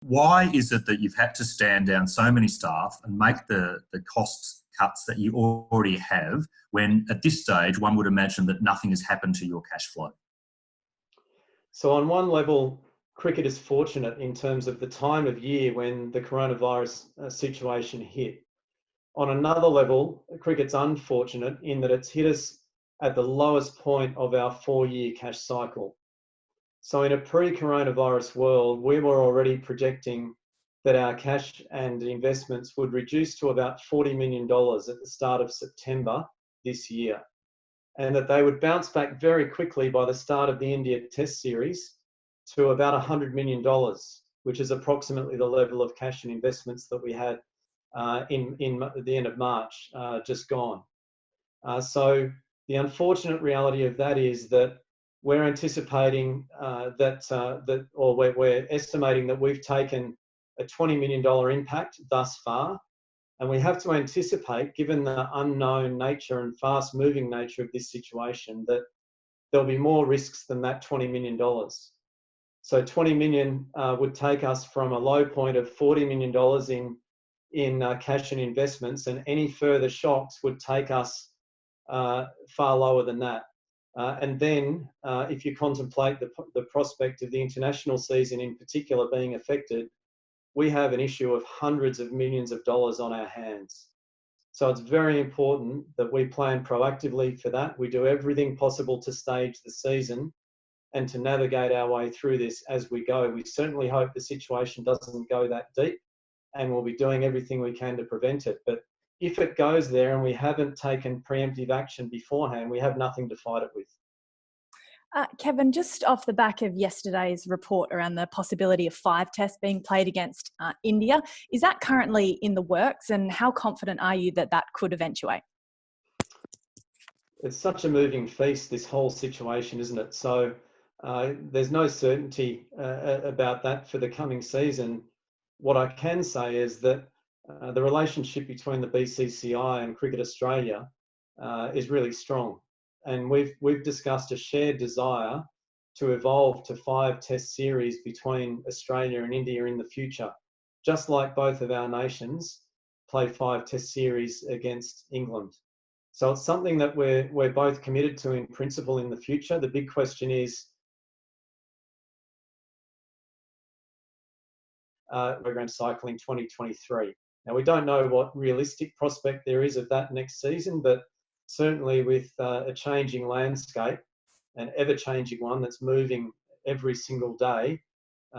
Why is it that you've had to stand down so many staff and make the cost cuts that you already have when at this stage one would imagine that nothing has happened to your cash flow? So on one level, cricket is fortunate in terms of the time of year when the coronavirus situation hit. On another level, cricket's unfortunate in that it's hit us at the lowest point of our 4-year cash cycle. So in a pre-coronavirus world, we were already projecting that our cash and investments would reduce to about $40 million at the start of September this year, and that they would bounce back very quickly by the start of the India Test Series to about $100 million, which is approximately the level of cash and investments that we had in the end of March, just gone. So the unfortunate reality of that is that we're anticipating we're estimating that we've taken a $20 million impact thus far. And we have to anticipate, given the unknown nature and fast-moving nature of this situation, that there'll be more risks than that $20 million. So 20 million would take us from a low point of $40 million in cash and investments, and any further shocks would take us far lower than that. And then if you contemplate the prospect of the international season in particular being affected, we have an issue of hundreds of millions of dollars on our hands. So it's very important that we plan proactively for that. We do everything possible to stage the season and to navigate our way through this as we go. We certainly hope the situation doesn't go that deep, and we'll be doing everything we can to prevent it. But if it goes there and we haven't taken preemptive action beforehand, we have nothing to fight it with. Kevin, just off the back of yesterday's report around the possibility of 5 tests being played against India, is that currently in the works, and how confident are you that that could eventuate? It's such a moving feast, this whole situation, isn't it? So there's no certainty about that for the coming season. What I can say is that the relationship between the BCCI and Cricket Australia is really strong. And we've discussed a shared desire to evolve to 5 test series between Australia and India in the future, just like both of our nations play 5 test series against England. So it's something that we're both committed to in principle in the future. The big question is, program cycling 2023. Now, we don't know what realistic prospect there is of that next season, but certainly with a changing landscape, an ever-changing one that's moving every single day,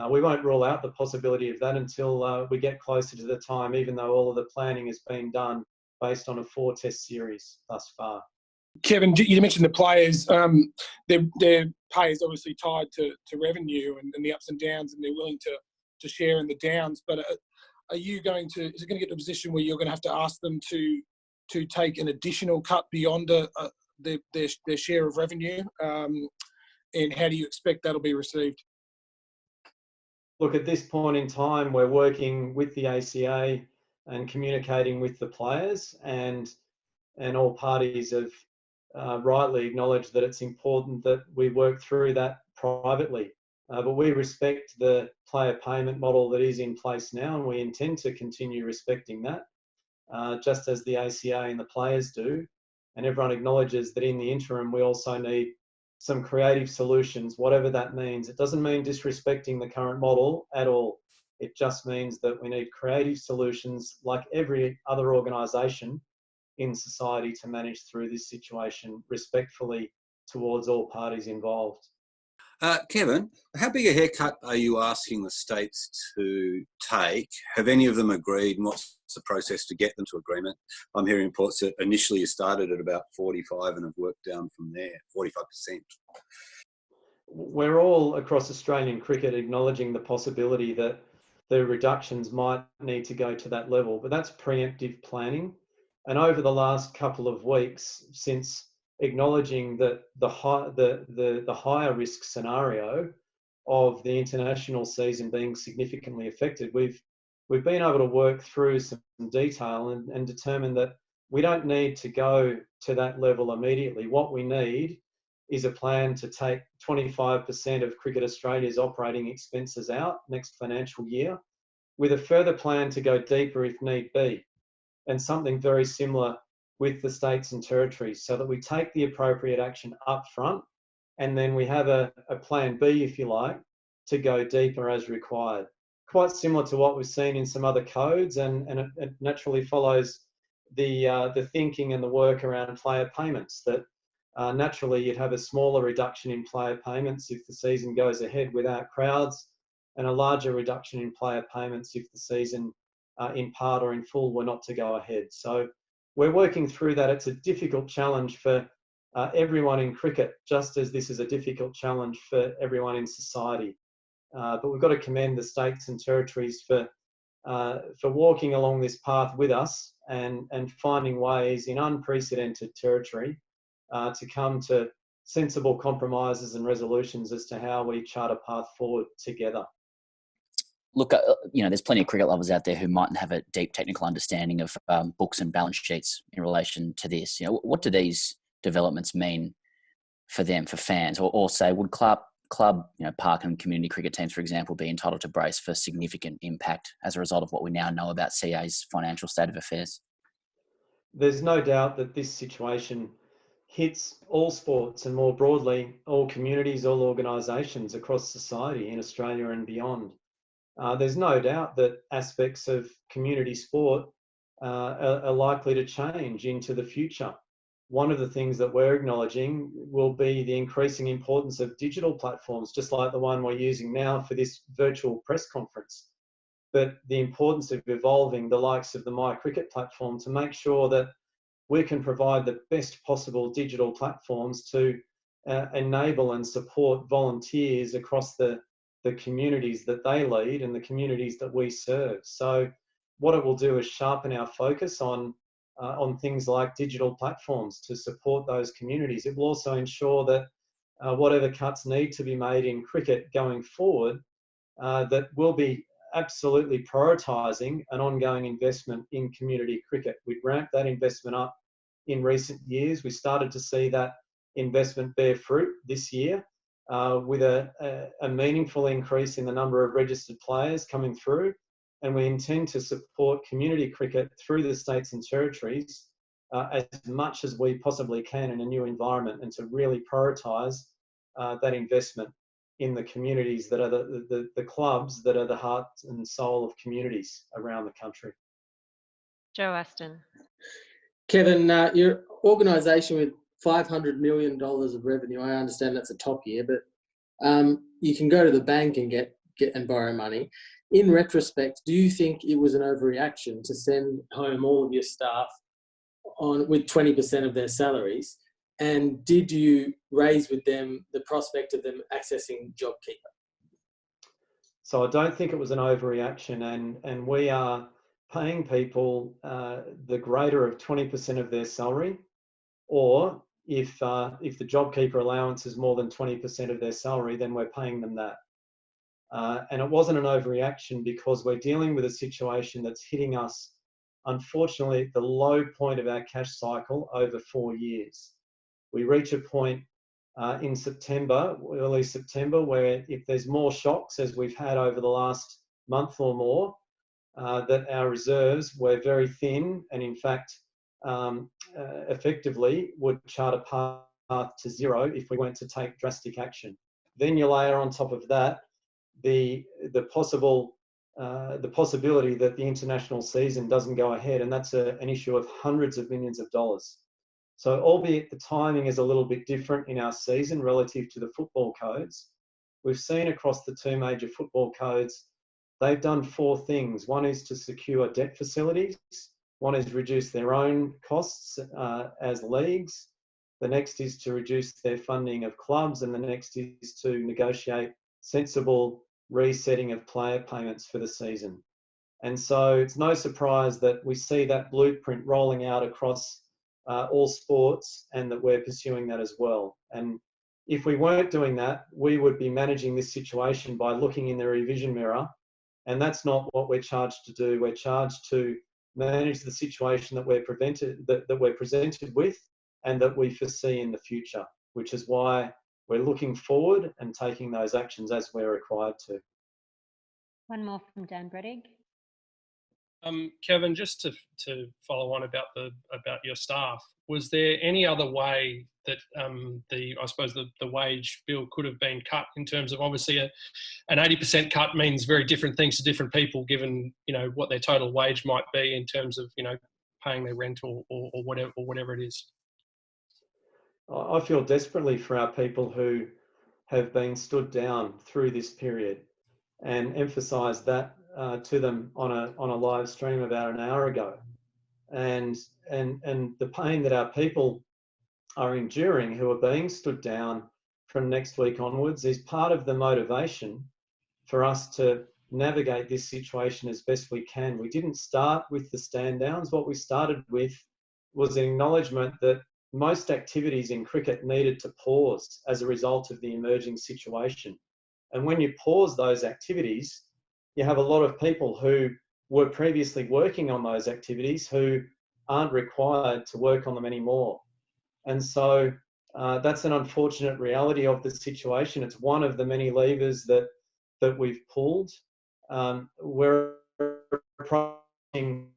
we won't rule out the possibility of that until we get closer to the time, even though all of the planning has been done based on a 4 test series thus far. Kevin, you mentioned the players. Their pay is obviously tied to revenue and the ups and downs, and they're willing to share in the downs. But is it going to get to a position where you're going to have to ask them to take an additional cut beyond their share of revenue? And how do you expect that'll be received? Look, at this point in time, we're working with the ACA and communicating with the players, and all parties have rightly acknowledged that it's important that we work through that privately. But we respect the player payment model that is in place now, and we intend to continue respecting that. Just as the ACA and the players do. And everyone acknowledges that in the interim, we also need some creative solutions, whatever that means. It doesn't mean disrespecting the current model at all. It just means that we need creative solutions like every other organisation in society to manage through this situation respectfully towards all parties involved. Kevin, how big a haircut are you asking the states to take? Have any of them agreed, and what's the process to get them to agreement? I'm hearing reports that initially you started at about 45 and have worked down from there, 45%. We're all across Australian cricket acknowledging the possibility that the reductions might need to go to that level, but that's preemptive planning. And over the last couple of weeks, since acknowledging that the higher risk scenario of the international season being significantly affected, we've been able to work through some detail and determine that we don't need to go to that level immediately. What we need is a plan to take 25% of Cricket Australia's operating expenses out next financial year, with a further plan to go deeper if need be, and something very similar with the states and territories, so that we take the appropriate action up front, and then we have a plan B, if you like, to go deeper as required. Quite similar to what we've seen in some other codes, and it naturally follows the thinking and the work around player payments, that naturally you'd have a smaller reduction in player payments if the season goes ahead without crowds, and a larger reduction in player payments if the season in part or in full were not to go ahead. So we're working through that. It's a difficult challenge for everyone in cricket, just as this is a difficult challenge for everyone in society. But we've got to commend the states and territories for walking along this path with us, and finding ways in unprecedented territory to come to sensible compromises and resolutions as to how we chart a path forward together. Look, there's plenty of cricket lovers out there who mightn't have a deep technical understanding of books and balance sheets in relation to this. What do these developments mean for them, for fans, or say, would club, park and community cricket teams, for example, be entitled to brace for significant impact as a result of what we now know about CA's financial state of affairs? There's no doubt that this situation hits all sports, and more broadly, all communities, all organisations across society in Australia and beyond. There's no doubt that aspects of community sport are likely to change into the future. One of the things that we're acknowledging will be the increasing importance of digital platforms, just like the one we're using now for this virtual press conference. But the importance of evolving the likes of the My Cricket platform to make sure that we can provide the best possible digital platforms to enable and support volunteers across the communities that they lead and the communities that we serve. So what it will do is sharpen our focus on things like digital platforms to support those communities. It will also ensure that whatever cuts need to be made in cricket going forward, that we'll be absolutely prioritising an ongoing investment in community cricket. We've ramped that investment up in recent years. We started to see that investment bear fruit this year, with a meaningful increase in the number of registered players coming through, and we intend to support community cricket through the states and territories as much as we possibly can in a new environment, and to really prioritise that investment in the communities that are the clubs that are the heart and soul of communities around the country. Joe Aston. Kevin, your organisation with $500 million of revenue, I understand that's a top year, but you can go to the bank and get and borrow money. In retrospect, do you think it was an overreaction to send home all of your staff with 20% of their salaries? And did you raise with them the prospect of them accessing JobKeeper? So I don't think it was an overreaction, and we are paying people the greater of 20% of their salary, or if the JobKeeper allowance is more than 20% of their salary, then we're paying them that. And it wasn't an overreaction, because we're dealing with a situation that's hitting us, unfortunately, at the low point of our cash cycle over 4 years. We reach a point in September, early September, where if there's more shocks, as we've had over the last month or more, that our reserves were very thin, and in fact, effectively would chart a path to zero if we went to take drastic action. Then you layer on top of that the possibility that the international season doesn't go ahead, and that's an issue of hundreds of millions of dollars. So albeit the timing is a little bit different in our season relative to the football codes, we've seen across the two major football codes, they've done 4 things. One is to secure debt facilities. One is reduce their own costs as leagues. The next is to reduce their funding of clubs. And the next is to negotiate sensible resetting of player payments for the season. And so it's no surprise that we see that blueprint rolling out across all sports, and that we're pursuing that as well. And if we weren't doing that, we would be managing this situation by looking in the revision mirror. And that's not what we're charged to do. We're charged to manage the situation that we're presented with, and that we foresee in the future, which is why we're looking forward and taking those actions as we're required to. One more from Dan Brettig. Kevin, just to follow on about your staff, was there any other way that I suppose the wage bill could have been cut, in terms of, obviously an 80% cut means very different things to different people, given what their total wage might be in terms of paying their rent or whatever it is. I feel desperately for our people who have been stood down through this period, and emphasised that to them on a live stream about an hour ago, and the pain that our people are enduring who are being stood down from next week onwards is part of the motivation for us to navigate this situation as best we can. We didn't start with the stand downs. What we started with was an acknowledgement that most activities in cricket needed to pause as a result of the emerging situation. And when you pause those activities, you have a lot of people who were previously working on those activities who aren't required to work on them anymore. And so that's an unfortunate reality of the situation. It's one of the many levers that we've pulled. We're approaching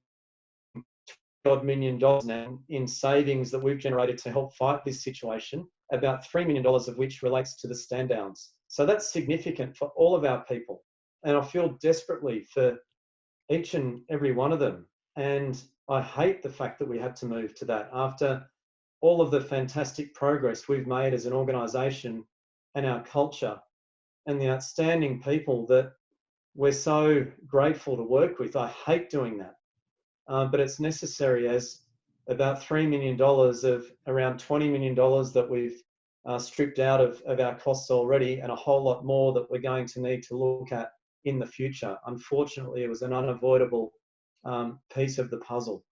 $20 million now in savings that we've generated to help fight this situation, about $3 million of which relates to the stand downs. So that's significant for all of our people. And I feel desperately for each and every one of them. And I hate the fact that we had to move to that after all of the fantastic progress we've made as an organisation and our culture and the outstanding people that we're so grateful to work with. I hate doing that. But it's necessary, as about $3 million of around $20 million that we've stripped out of our costs already, and a whole lot more that we're going to need to look at in the future. Unfortunately, it was an unavoidable piece of the puzzle.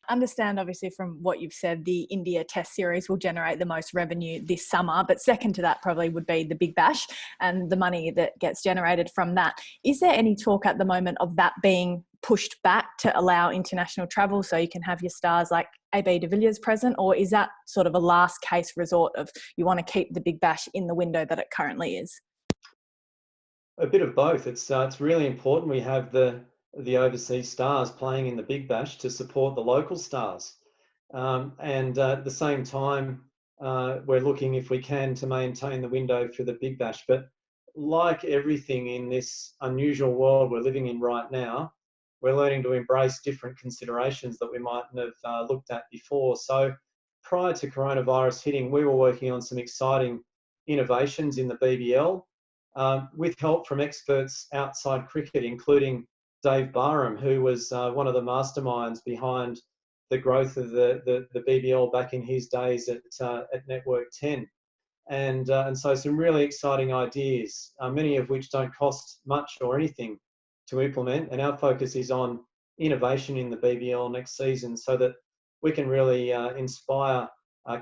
Understand, obviously, from what you've said, the India Test Series will generate the most revenue this summer, but second to that probably would be the Big Bash and the money that gets generated from that. Is there any talk at the moment of that being pushed back to allow international travel so you can have your stars like AB de Villiers present, or is that sort of a last case resort of you want to keep the Big Bash in the window that it currently is? A bit of both. It's really important we have the overseas stars playing in the Big Bash to support the local stars. And at the same time, we're looking, if we can, to maintain the window for the Big Bash. But like everything in this unusual world we're living in right now, we're learning to embrace different considerations that we mightn't have looked at before. So prior to coronavirus hitting, we were working on some exciting innovations in the BBL with help from experts outside cricket, including Dave Barham, who was one of the masterminds behind the growth of the BBL back in his days at Network 10. And so some really exciting ideas, many of which don't cost much or anything to implement. And our focus is on innovation in the BBL next season so that we can really inspire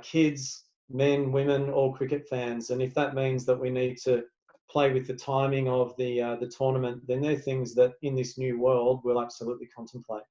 kids, men, women, all cricket fans. And if that means that we need to play with the timing of the tournament, then they're things that in this new world we'll absolutely contemplate.